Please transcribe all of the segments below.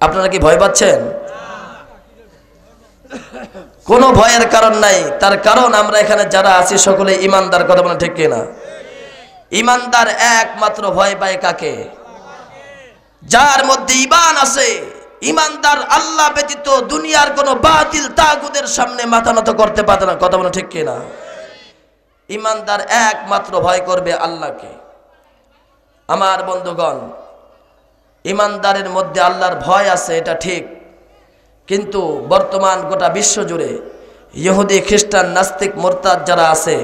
আপনারা কি ভয় পাচ্ছেন? কোনো ভয়ের কারণ নাই। তার কারণ আমরা এখানে যারা আছি সকলে ইমানদার, কথা বলেন ঠিক কিনা? ইমানদার একমাত্র ভয় পায় কাকে? যার মধ্যে ঈমান আছে। ইমানদার আল্লাহ ব্যতীত দুনিয়ার কোনো বাতিল তাগুদের সামনে মাথা নত করতে পারে না, কথা বলেন ঠিক কিনা? ইমানদার একমাত্র ভয় করবে আল্লাহকে। আমার বন্ধুগণ, ইমানদারের মধ্যে আল্লাহর ভয় আছে, এটা ঠিক। কিন্তু বর্তমান গোটা বিশ্ব জুড়ে ইহুদি, খ্রিস্টান, নাস্তিক, মুরতাদ যারা আছে,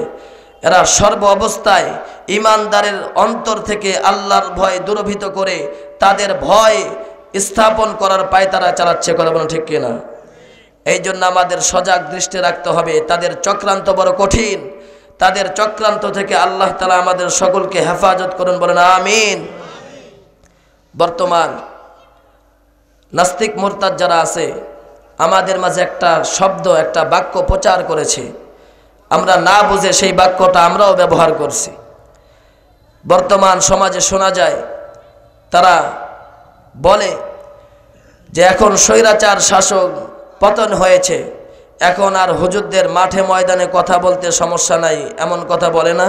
এরা সর্ব অবস্থায় ইমানদারের অন্তর থেকে আল্লাহর ভয় দূরভীত করে তাদের ভয় স্থাপন করার পায়তারা চালাচ্ছে, কথা বলেন ঠিক কিনা? এই জন্য আমাদের সজাগ দৃষ্টি রাখতে হবে। তাদের চক্রান্ত বড় কঠিন। তাদের চক্রান্ত থেকে আল্লাহ তাআলা আমাদের সকলকে হেফাজত করুন, বলেন আমিন। বর্তমান নাস্তিক মুরতাদ যারা আছে, আমাদের মাঝে একটা শব্দ, একটা বাক্য প্রচার করেছে। আমরা না বুঝে সেই বাক্যটা আমরাও ব্যবহার করছি। বর্তমান সমাজে শোনা যায়, তারা বলে যে এখন স্বৈরাচার শাসক পতন হয়েছে, এখন আর হুজুরদের মাঠে ময়দানে কথা বলতে সমস্যা নাই, এমন কথা বলে না?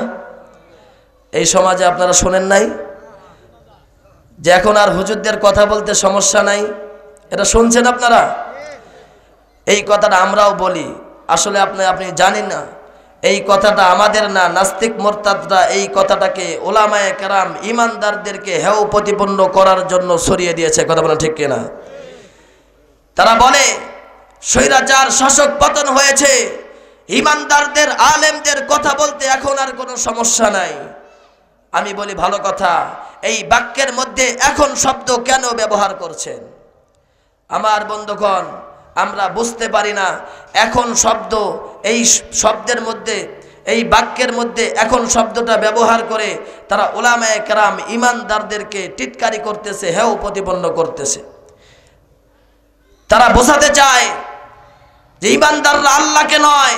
এই সমাজে আপনারা শোনেন নাই যে এখন আর হুজুরদের কথা বলতে সমস্যা নাই? এটা শুনছেন আপনারা? এই কথাটা আমরাও বলি। আসলে আপনি জানেন না, এই কথাটা আমাদের না, নাস্তিক মুরতাদরা এই কথাটাকে ওলামায়ে কেরাম ইমানদারদেরকে হেয় প্রতিপন্ন করার জন্য ছড়িয়ে দিয়েছে, কথা বলেন ঠিক কিনা? তারা বলে স্বৈরাচার শাসক পতন হয়েছে, ইমানদারদের, আলেমদের কথা বলতে এখন আর কোনো সমস্যা নাই। আমি বলি ভালো কথা, এই বাক্যের মধ্যে এখন শব্দ কেন ব্যবহার করছেন? আমার বন্ধুগণ, আমরা বুঝতে পারি না এখন শব্দ, এই শব্দের মধ্যে, এই বাক্যের মধ্যে এখন শব্দটা ব্যবহার করে তারা উলামায়ে কেরাম ইমানদারদেরকে টিটকারি করতেছে, হেয় প্রতিপন্ন করতেছে। তারা বোঝাতে চায় যে ইমানদাররা আল্লাহকে নয়,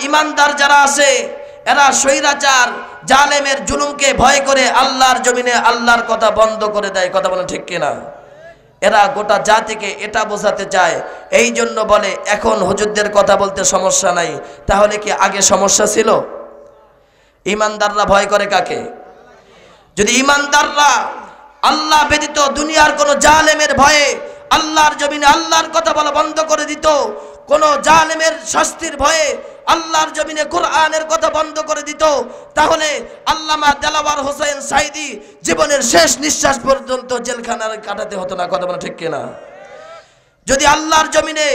ইমানদার যারা আছে এরা স্বৈরাচার জালেমের জুলুমকে ভয় করে আল্লাহর জমিনে আল্লাহর কথা বন্ধ করে দেয়, কথা বলেন ঠিক কিনা? এরা গোটা জাতিকে এটা বোঝাতে চায়। এই জন্য বলে এখন হুজুরদের কথা বলতে সমস্যা নাই। তাহলে কি আগে সমস্যা ছিল? ইমানদাররা ভয় করে কাকে? যদি ইমানদাররা আল্লাহ ব্যতীত দুনিয়ার কোনো জালেমের ভয়ে আল্লাহর জমিনে আল্লাহর কথা বলা বন্ধ করে দিত, কোন জালেমের শাস্তির ভয়ে আল্লাহর জমিনে কোরআনের কথা বন্ধ করে দিত, তাহলে আল্লামা দেলাওয়ার হোসেন সাইদি জীবনের শেষ নিঃশ্বাস পর্যন্ত জেলখানার কাটাতে হতো না, কথা বলা ঠিক কিনা? যদি আল্লাহর জমিনে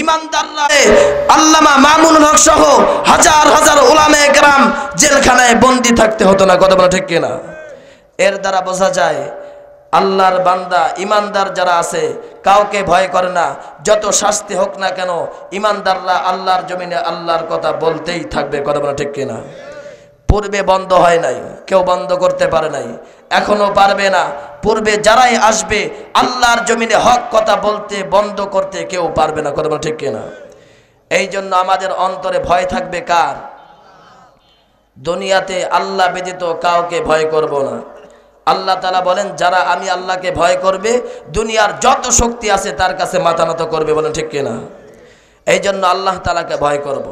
ইমানদাররা, আল্লামা মামুনুল হক সহ হাজার হাজার উলামায়ে কেরাম জেলখানায় বন্দী থাকতে হতো না, কথা বলা ঠিক কিনা? এর দ্বারা বোঝা যায় আল্লাহর বান্দা, ইমানদার যারা আছে কাউকে ভয় করে না। যত শাস্তি হোক না কেন ইমানদাররা আল্লাহর জমিনে আল্লাহর কথা বলতেই থাকবে, কথা বলা ঠিক কিনা? পূর্বে বন্ধ হয় নাই, কেউ বন্ধ করতে পারে নাই, এখনো পারবে না। পূর্বে যারাই আসবে আল্লাহর জমিনে হক কথা বলতে বন্ধ করতে কেউ পারবে না, কথা বলা ঠিক কিনা? এই জন্য আমাদের অন্তরে ভয় থাকবে কার? দুনিয়াতে আল্লাহ ব্যতীত কাউকে ভয় করব না। আল্লাহ তাআলা বলেন যারা আমি আল্লাহকে ভয় করবে দুনিয়ার যত শক্তি আছে তার কাছে মাথা নত করবে, বলেন ঠিক কিনা? এই জন্য আল্লাহ তাআলাকে ভয় করব।